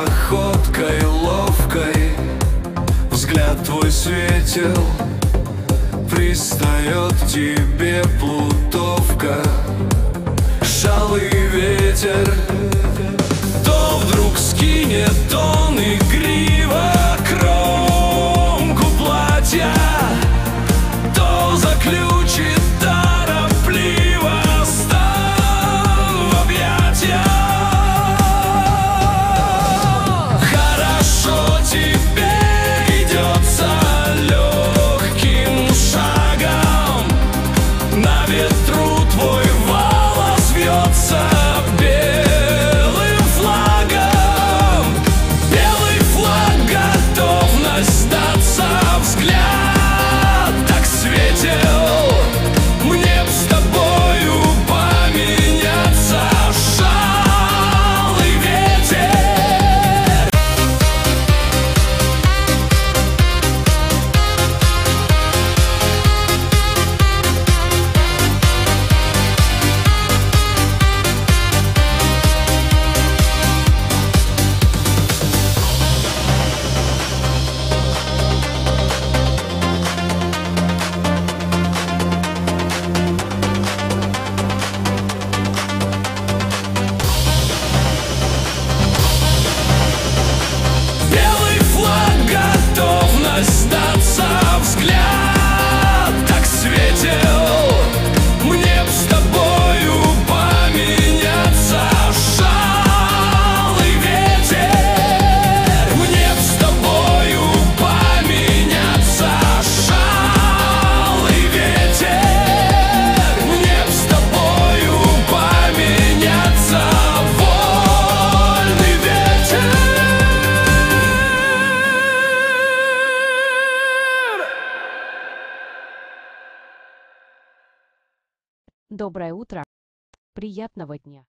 походкой ловкой взгляд твой светил, пристает к тебе плутовка. Шалый ветер то вдруг скинет он игриво кромку платья, то заключит торопливо стан в объятья. Хорошо тебе идется легким шагом, на ветру твой волос вьется белым флагом. Белый флаг, готовность сдаться, взгляд так светил. Мне б с тобою поменяться, шалый ветер. Белый флаг, готовность сдаться, взгляд так светил. Мне б с тобою поменяться, шалый ветер. Мне б с тобою поменяться, шалый ветер. Мне б с тобою поменяться, вольный ветер. Доброе утро. Приятного дня.